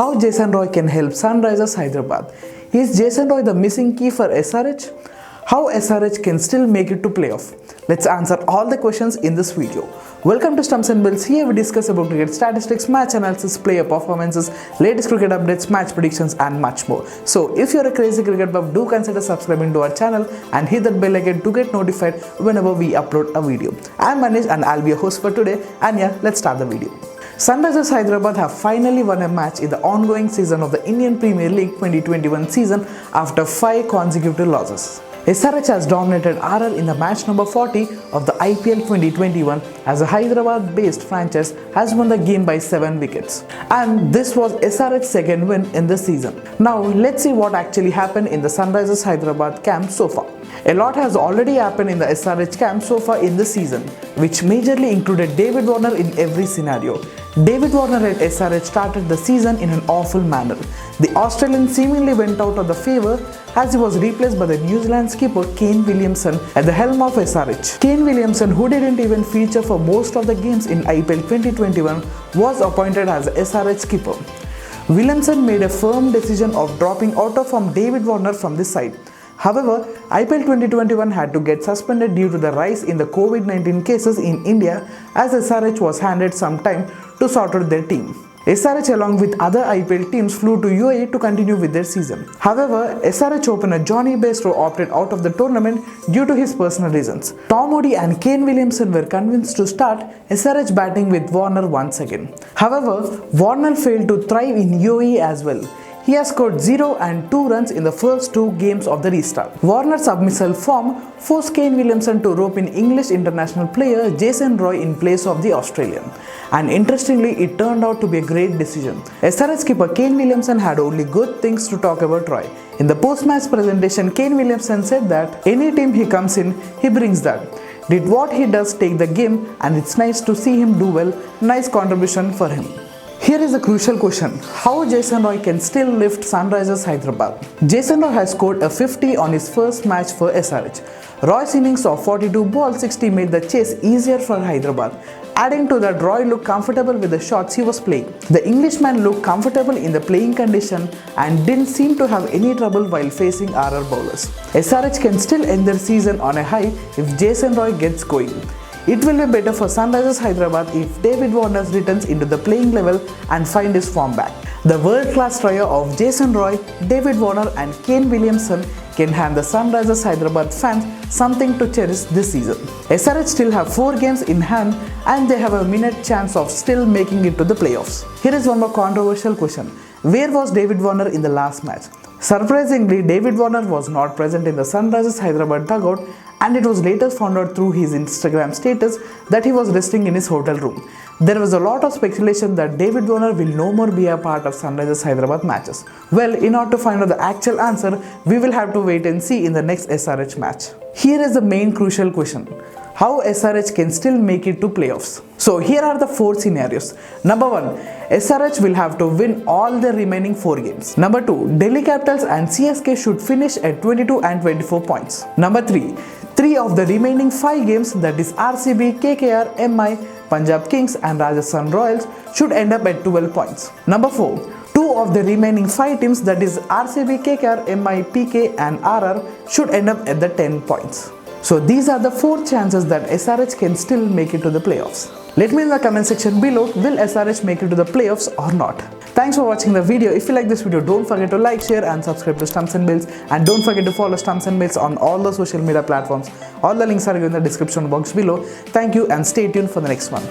How Jason Roy can help Sunrisers Hyderabad? Is Jason Roy the missing key for SRH? How SRH can still make it to playoff? Let's answer all the questions in this video. Welcome to Stumps and Bills. Here we discuss about cricket statistics, match analysis, player performances, latest cricket updates, match predictions and much more. So if you're a crazy cricket buff, do consider subscribing to our channel and hit that bell icon to get notified whenever we upload a video. I'm Manish and I'll be your host for today, and yeah, let's start the video. Sunrisers Hyderabad have finally won a match in the ongoing season of the Indian Premier League 2021 season after 5 consecutive losses. SRH has dominated RR in the match number 40 of the IPL 2021 as a Hyderabad-based franchise has won the game by 7 wickets. And this was SRH's second win in the season. Now let's see what actually happened in the Sunrisers Hyderabad camp so far. A lot has already happened in the SRH camp so far in the season, which majorly included David Warner in every scenario. David Warner at SRH started the season in an awful manner. The Australian seemingly went out of the favour as he was replaced by the New Zealand skipper Kane Williamson at the helm of SRH. Kane Williamson, who didn't even feature for most of the games in IPL 2021, was appointed as SRH skipper. Williamson made a firm decision of dropping out of form David Warner from the side. However, IPL 2021 had to get suspended due to the rise in the COVID-19 cases in India as SRH was handed some time to sort out their team. SRH along with other IPL teams flew to UAE to continue with their season. However, SRH opener Johnny Bairstow opted out of the tournament due to his personal reasons. Tom Moody and Kane Williamson were convinced to start SRH batting with Warner once again. However, Warner failed to thrive in UAE as well. He has scored 0 and 2 runs in the first 2 games of the restart. Warner's submissile form forced Kane Williamson to rope in English international player Jason Roy in place of the Australian. And interestingly, it turned out to be a great decision. SRH skipper Kane Williamson had only good things to talk about Roy. In the post-match presentation, Kane Williamson said that any team he comes in, he brings that. Did what he does take the game, and it's nice to see him do well. Nice contribution for him. Here is a crucial question. How Jason Roy can still lift Sunrisers Hyderabad? Jason Roy has scored a 50 on his first match for SRH. Roy's innings of 42 balls 60 made the chase easier for Hyderabad. Adding to that, Roy looked comfortable with the shots he was playing. The Englishman looked comfortable in the playing condition and didn't seem to have any trouble while facing RR bowlers. SRH can still end their season on a high if Jason Roy gets going. It will be better for Sunrisers Hyderabad if David Warner returns into the playing level and find his form back. The world-class trio of Jason Roy, David Warner and Kane Williamson can hand the Sunrisers Hyderabad fans something to cherish this season. SRH still have 4 games in hand and they have a minute chance of still making it to the playoffs. Here is one more controversial question. Where was David Warner in the last match? Surprisingly, David Warner was not present in the Sunrisers Hyderabad dugout, and it was later found out through his Instagram status that he was resting in his hotel room. There was a lot of speculation that David Warner will no more be a part of Sunrisers Hyderabad matches. Well, in order to find out the actual answer, we will have to wait and see in the next SRH match. Here is the main crucial question. How SRH can still make it to playoffs? So here are the 4 scenarios. Number 1, SRH will have to win all their remaining 4 games. Number 2, Delhi Capitals and CSK should finish at 22 and 24 points. Number 3 of the remaining 5 games, that is RCB, KKR, MI, Punjab Kings and Rajasthan Royals, should end up at 12 points. Number 4, 2 of the remaining 5 teams, that is RCB, KKR, MI, PK and RR, should end up at the 10 points. So these are the 4 chances that SRH can still make it to the playoffs. Let me in the comment section below, will SRH make it to the playoffs or not? Thanks for watching the video. If you like this video, don't forget to like, share and subscribe to Stumps and Bills, and don't forget to follow Stumps and Bills on all the social media platforms. All the links are in the description box below. Thank you and stay tuned for the next one.